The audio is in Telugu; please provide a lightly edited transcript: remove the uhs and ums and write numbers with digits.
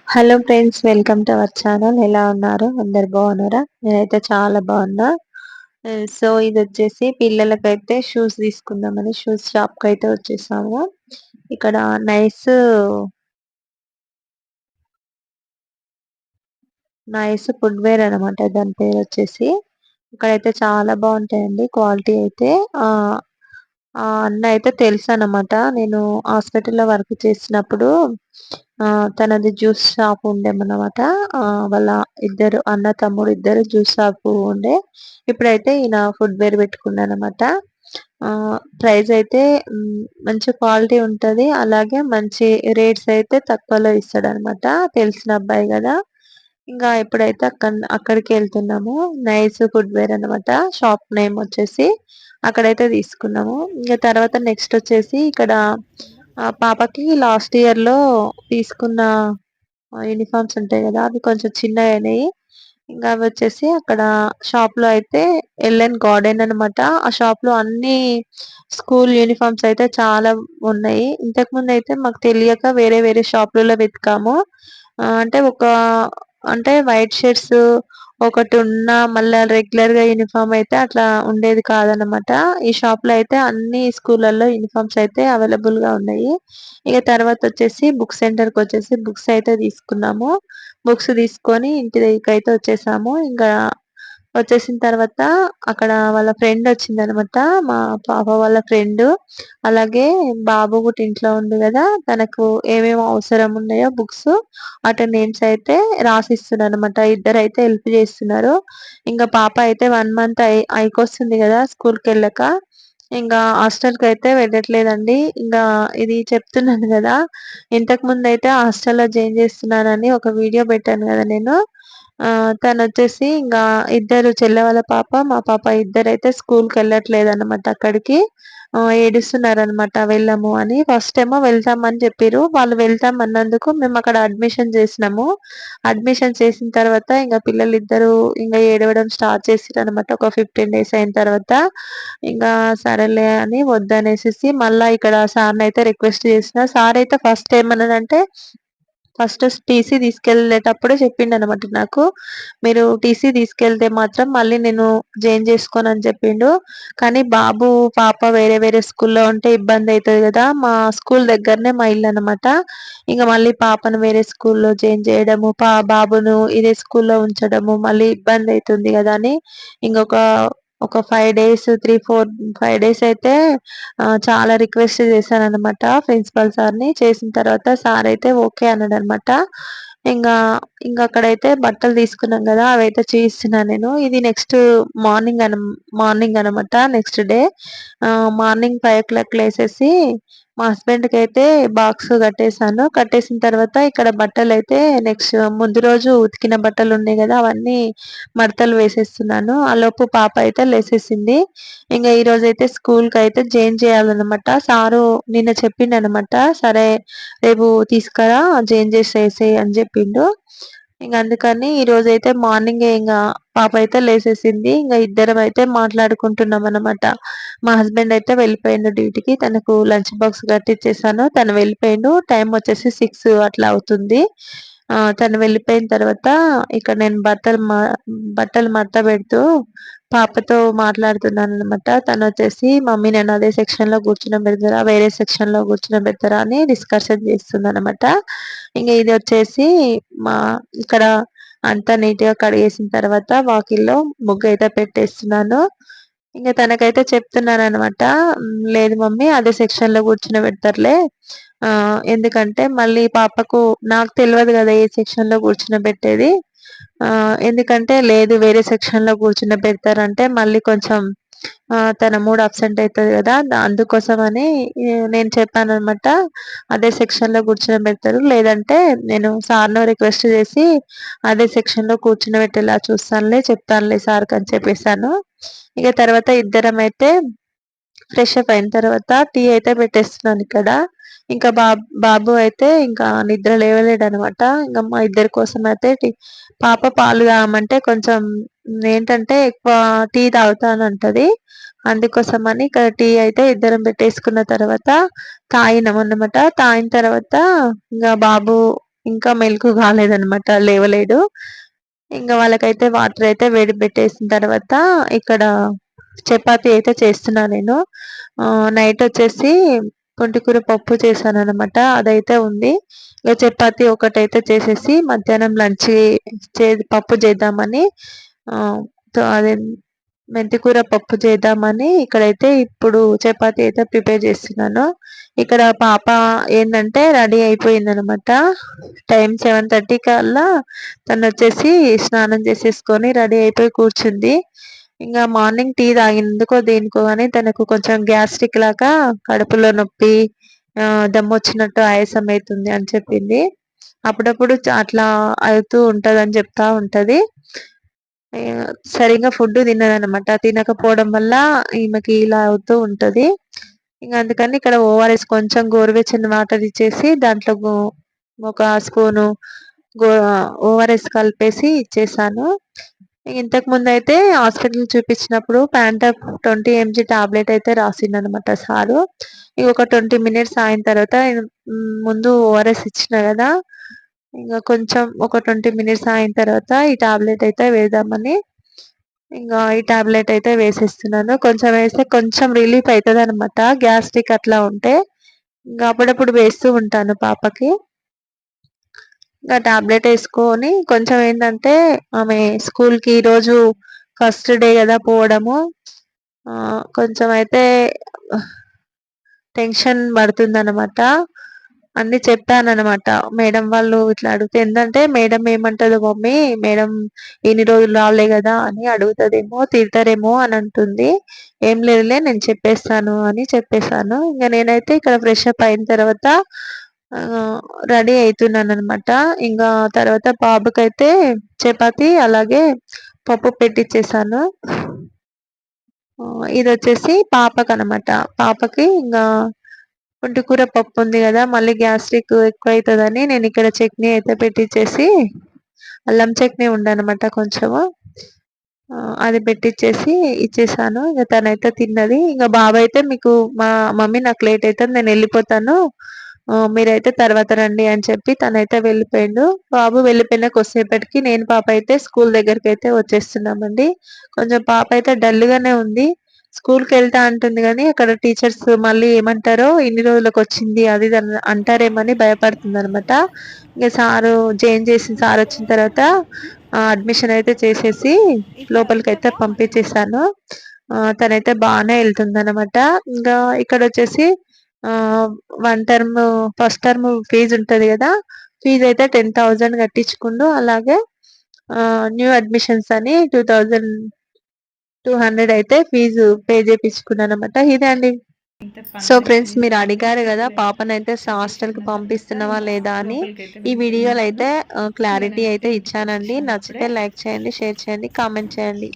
Hello friends, welcome to our channel. ఎలా ఉన్నారు? అందరు బాగున్నారా? నేనైతే చాలా బాగున్నా. సో ఇది వచ్చేసి పిల్లలకైతే షూస్ తీసుకుందామని షూస్ షాప్ కి అయితే వచ్చేసాము. ఇక్కడ నైస్ నైస్ ఫుడ్ వేర్ అనమాట. దాని పేరు వచ్చేసి ఇక్కడైతే చాలా బాగుంటాయండి క్వాలిటీ అయితే. ఆ ఆ అన్న అయితే తెలుసు అనమాట. నేను హాస్పిటల్లో వర్క్ చేసినప్పుడు ఆ తనది జ్యూస్ షాప్ ఉండేమన్నమాట. వాళ్ళ ఇద్దరు అన్న తమ్ముడు ఇద్దరు జ్యూస్ షాప్ ఉండే. ఇప్పుడైతే ఈయన ఫుడ్ వేర్ పెట్టుకున్నారనమాట. ఆ ప్రైస్ అయితే మంచి క్వాలిటీ ఉంటది. అలాగే మంచి రేట్స్ అయితే తక్కువలో ఇస్తాడనమాట. తెలిసిన అబ్బాయి కదా. ఇంకా ఇప్పుడైతే అక్కడికి వెళ్తున్నాము. నైస్ ఫుడ్ వేర్ అనమాట. షాప్ నేమ్ వచ్చేసి అక్కడైతే తీసుకున్నాము. ఇంకా తర్వాత నెక్స్ట్ వచ్చేసి ఇక్కడ పాపకి లాస్ట్ ఇయర్ లో తీసుకున్న యూనిఫామ్స్ ఉంటాయి కదా, అవి కొంచెం చిన్నగా అయినాయి. ఇంకా అవి వచ్చేసి అక్కడ షాప్ లో అయితే ఎల్ఎన్ గార్డెన్ అనమాట. ఆ షాప్ లో అన్ని స్కూల్ యూనిఫామ్స్ అయితే చాలా ఉన్నాయి. ఇంతకు ముందు అయితే మాకు తెలియక వేరే వేరే షాపులలో వెతికాము. అంటే అంటే వైట్ షర్ట్స్ ఒకటి ఉన్న మళ్ళా రెగ్యులర్ గా యూనిఫామ్ అయితే అట్లా ఉండేది కాదనమాట. ఈ షాప్ లో అయితే అన్ని స్కూళ్ళల్లో యూనిఫామ్స్ అయితే అవైలబుల్ గా ఉన్నాయి. ఇక తర్వాత వచ్చేసి బుక్ సెంటర్ కి వచ్చేసి బుక్స్ అయితే తీసుకున్నాము. బుక్స్ తీసుకొని ఇంటి దగ్గరికి అయితే వచ్చేసాము. ఇంకా వచ్చేసిన తర్వాత అక్కడ వాళ్ళ ఫ్రెండ్ వచ్చిందనమాట. మా పాప వాళ్ళ ఫ్రెండ్. అలాగే బాబు కూడా ఇంట్లో ఉంది కదా, తనకు ఏమేమి అవసరం ఉన్నాయో బుక్స్ అటు నేమ్స్ అయితే రాసిస్తున్నారు అనమాట. ఇద్దరు అయితే హెల్ప్ చేస్తున్నారు. ఇంకా పాప అయితే 1 మంత్ అయికొస్తుంది కదా స్కూల్ కి వెళ్ళక. ఇంకా హాస్టల్ కి అయితే వెళ్ళట్లేదండి. ఇంకా ఇది చెప్తున్నాను కదా, ఇంతకు ముందు అయితే హాస్టల్లో జాయిన్ చేస్తున్నానని ఒక వీడియో పెట్టాను కదా నేను. తను వచ్చేసి ఇంకా ఇద్దరు చెల్లె వాళ్ళ పాప మా పాప ఇద్దరైతే స్కూల్ కి వెళ్ళట్లేదు అనమాట. అక్కడికి ఏడుస్తున్నారు అనమాట వెళ్ళము అని. ఫస్ట్ ఏమో వెళ్తామని చెప్పారు. వాళ్ళు వెళ్తాం అన్నందుకు మేము అక్కడ అడ్మిషన్ చేసినాము. అడ్మిషన్ చేసిన తర్వాత ఇంకా పిల్లలు ఇద్దరు ఇంకా ఏడవడం స్టార్ట్ చేసారు అనమాట. ఒక 15 days అయిన తర్వాత ఇంకా సరేలే అని వద్దనేసి మళ్ళా ఇక్కడ సార్ని అయితే రిక్వెస్ట్ చేసిన. సార్ అయితే ఫస్ట్ ఏమన్నాడంటే, ఫస్ట్ టీసీ తీసుకెళ్ళేటప్పుడే చెప్పిండు అనమాట నాకు. మీరు టీసీ తీసుకెళ్తే మాత్రం మళ్ళీ నేను జాయిన్ చేసుకోను అని చెప్పిండు. కానీ బాబు పాప వేరే వేరే స్కూల్లో ఉంటే ఇబ్బంది అవుతుంది కదా. మా స్కూల్ దగ్గరనే మా ఇల్లు అనమాట. ఇంకా మళ్ళీ పాపను వేరే స్కూల్లో జాయిన్ చేయడము, బాబును ఇదే స్కూల్లో ఉంచడము మళ్ళీ ఇబ్బంది అవుతుంది కదా అని ఇంకొక ఒక 5 days 3 4 5 days అయితే చాలా రిక్వెస్ట్ చేశాను అనమాట ప్రిన్సిపల్ సార్ని. చేసిన తర్వాత సార్ అయితే ఓకే అన్నాడు అనమాట. ఇంకా ఇంకా అక్కడైతే బట్టలు తీసుకున్నాం కదా, అవైతే చూపిస్తున్నాను నేను. ఇది నెక్స్ట్ మార్నింగ్ అనమాట. నెక్స్ట్ డే మార్నింగ్ 5 o'clock లేసేసి మా హస్బెండ్కి అయితే బాక్స్ కట్టేసాను. కట్టేసిన తర్వాత ఇక్కడ బట్టలు అయితే నెక్స్ట్ ముందు రోజు ఉతికిన బట్టలు ఉన్నాయి కదా, అవన్నీ మడతలు వేసేస్తున్నాను. ఆ లోపు పాప అయితే లేసేసింది. ఇంకా ఈ రోజు అయితే స్కూల్ కి అయితే జాయిన్ చేయాలన్నమాట. సారు నిన్న చెప్పిండు అనమాట. సరే రేపు తీసుకురా జాయిన్ చేసేసేయ్ అని చెప్పిండు. ఇంకా అందుకని ఈ రోజు అయితే మార్నింగే ఇంకా పాప అయితే లేసేసింది. ఇంకా ఇద్దరం అయితే మాట్లాడుకుంటున్నాం అనమాట. మా హస్బెండ్ అయితే వెళ్ళిపోయిండు డ్యూటీకి. తనకు లంచ్ బాక్స్ కట్టిచ్చేసాను. తను వెళ్ళిపోయిండు. టైం వచ్చేసి 6 అట్లా అవుతుంది. తను వెళ్ళిపోయిన తర్వాత ఇక్కడ నేను బట్టలు మడత పెడుతూ పాపతో మాట్లాడుతున్నాను అనమాట. తను వచ్చేసి మమ్మీ నేను అదే సెక్షన్ లో కూర్చుని వేరే సెక్షన్ లో కూర్చుని అని డిస్కషన్ చేస్తుంది అనమాట. ఇంకా ఇది వచ్చేసి మా ఇక్కడ అంతా నీట్ గా కడిగేసిన తర్వాత వాకిల్లో ముగ్గు అయితే పెట్టేస్తున్నాను. ఇంకా తనకైతే చెప్తున్నాను అనమాట. లేదు మమ్మీ అదే సెక్షన్ లో కూర్చుని పెడతారులే. ఎందుకంటే మళ్ళీ పాపకు నాకు తెలియదు కదా ఏ సెక్షన్ లో కూర్చుని పెట్టేది. ఎందుకంటే లేదు వేరే సెక్షన్ లో కూర్చుని పెడతారంటే మళ్ళీ కొంచెం తన మూడ్ అబ్సెంట్ అవుతుంది కదా. అందుకోసమని నేను చెప్పాను అనమాట. అదే సెక్షన్ లో కూర్చుని పెడతారు, లేదంటే నేను సార్ను రిక్వెస్ట్ చేసి అదే సెక్షన్ లో కూర్చుని పెట్టేలా చెప్తానులే సార్ అని చెప్పేశాను. ఇక తర్వాత ఇద్దరం అయితే ఫ్రెష్ అప్ అయిన తర్వాత టీ అయితే పెట్టేస్తున్నాను ఇక్కడ. ఇంకా బాబు అయితే ఇంకా నిద్ర లేవలేడు అనమాట. ఇంకా మా ఇద్దరి కోసం అయితే పాప పాలు తాగమంటే కొంచెం ఏంటంటే ఎక్కువ టీ తాగుతానంటది. అందుకోసమని ఇక్కడ టీ అయితే ఇద్దరం పెట్టేసుకున్న తర్వాత తాగినాం అన్నమాట. తాగిన తర్వాత ఇంకా బాబు ఇంకా మెలుకు కాలేదనమాట, లేవలేడు. ఇంకా వాళ్ళకైతే వాటర్ అయితే వేడి పెట్టేసిన తర్వాత ఇక్కడ చపాతీ అయితే చేస్తున్నా నేను. నైట్ వచ్చేసి పుంటికూర పప్పు చేశాననమాట. అదైతే ఉంది. ఇక చపాతీ ఒకటైతే చేసేసి మధ్యాహ్నం లంచ్ పప్పు చేద్దామని, అదే మెంతికూర పప్పు చేద్దామని ఇక్కడైతే ఇప్పుడు చపాతీ అయితే ప్రిపేర్ చేస్తున్నాను. ఇక్కడ పాప ఏంటంటే రెడీ అయిపోయిందనమాట. టైం 7:30 కల్లా తను వచ్చేసి స్నానం చేసేసుకొని రెడీ అయిపోయి కూర్చుంది. ఇంకా మార్నింగ్ టీ తాగిందుకో దేనికో కానీ తనకు కొంచెం గ్యాస్ట్రిక్ లాగా కడుపులో నొప్పి, దమ్మొచ్చినట్టు ఆయాసం అవుతుంది అని చెప్పింది. అప్పుడప్పుడు అట్లా అవుతూ ఉంటది అని చెప్తా ఉంటది. సరిగ్గా ఫుడ్ తినదనమాట. తినకపోవడం వల్ల ఈమెకి ఇలా అవుతూ ఉంటది. ఇంకా అందుకని ఇక్కడ ఓఆర్ఎస్ కొంచెం గోరువెచ్చని వాటర్ ఇచ్చేసి దాంట్లో ఒక స్పూను గో ఓఆర్ఎస్ కలిపేసి ఇచ్చేసాను. ఇంతకు ముందు అయితే హాస్పిటల్ చూపించినప్పుడు ప్యాంటాప్ 20 mg టాబ్లెట్ అయితే రాసిండనమాట సారు. ఇక ఒక 20 మినిట్స్ అయిన తర్వాత ముందు ఓఆర్ఎస్ ఇచ్చిన కదా, ఇంకా కొంచెం ఒక 20 మినిట్స్ అయిన తర్వాత ఈ టాబ్లెట్ అయితే వేద్దామని ఇంకా ఈ టాబ్లెట్ అయితే వేసేస్తున్నాను. కొంచెం వేస్తే కొంచెం రిలీఫ్ అవుతుంది అనమాట, గ్యాస్ట్రిక్ అట్లా ఉంటే. ఇంకా అప్పుడప్పుడు వేస్తూ ఉంటాను పాపకి. ఇంకా టాబ్లెట్ వేసుకొని కొంచెం ఏంటంటే ఆమె స్కూల్కి ఈరోజు ఫస్ట్ డే కదా పోవడము, కొంచెం అయితే టెన్షన్ పడుతుందనమాట. అన్ని చెప్పాననమాట. మేడం వాళ్ళు ఇట్లా అడిగితే ఏంటంటే మేడం ఏమంటదో మమ్మీ, మేడం ఇన్ని రోజులు రాలే కదా అని అడుగుతుందేమో, తిడతారేమో అని అంటుంది. ఏం లేదులే నేను చెప్పేస్తాను అని చెప్పేశాను. ఇంకా నేనైతే ఇక్కడ ఫ్రెష్ అప్ అయిన తర్వాత రెడీ అవుతున్నాను అనమాట. ఇంకా తర్వాత బాబుకైతే చపాతి అలాగే పప్పు పెట్టించేసాను. ఇది వచ్చేసి పాపకి అనమాట. పాపకి ఇంకా పుంటికూర పప్పు ఉంది కదా, మళ్ళీ గ్యాస్ట్రిక్ ఎక్కువ అవుతుందని నేను ఇక్కడ చట్నీ అయితే పెట్టించేసి, అల్లం చట్నీ ఉండనమాట కొంచెము, అది పెట్టించేసి ఇచ్చేసాను. ఇక తనైతే తిన్నది. ఇంకా బాబు అయితే మీకు మా మమ్మీ నాకు లేట్ అవుతుంది నేను వెళ్ళిపోతాను, మీరైతే తర్వాత రండి అని చెప్పి తనైతే వెళ్ళిపోయిండు. బాబు వెళ్ళిపోయిన కొద్దిసేపటికి నేను పాప అయితే స్కూల్ దగ్గరికి అయితే వచ్చేస్తున్నామండి. కొంచెం పాప అయితే డల్గానే ఉంది. స్కూల్కి వెళ్తా అంటుంది కానీ అక్కడ టీచర్స్ మళ్ళీ ఏమంటారో, ఇన్ని రోజులకు వచ్చింది అది అంటారేమని భయపడుతుంది అనమాట. ఇంకా సారు చేంజ్ చేసిన సార్ వచ్చిన తర్వాత అడ్మిషన్ అయితే చేసేసి లోపలికి అయితే పంపించేసాను. తనైతే బాగానే వెళ్తుంది అనమాట. ఇంకా ఇక్కడ వచ్చేసి 1 టర్మ్ ఫస్ట్ టర్మ్ ఫీజు ఉంటుంది కదా, ఫీజు అయితే 10,000 కట్టించుకుండు. అలాగే న్యూ అడ్మిషన్స్ అని 2,200 అయితే ఫీజు పే చేయించుకున్నాను అనమాట. ఇదే అండి. సో ఫ్రెండ్స్, మీరు అడిగారు కదా పాపనైతే హాస్టల్కి పంపిస్తున్నావా లేదా అని. ఈ వీడియోలో అయితే క్లారిటీ అయితే ఇచ్చానండి. నచ్చితే లైక్ చేయండి, షేర్ చేయండి, కామెంట్ చేయండి.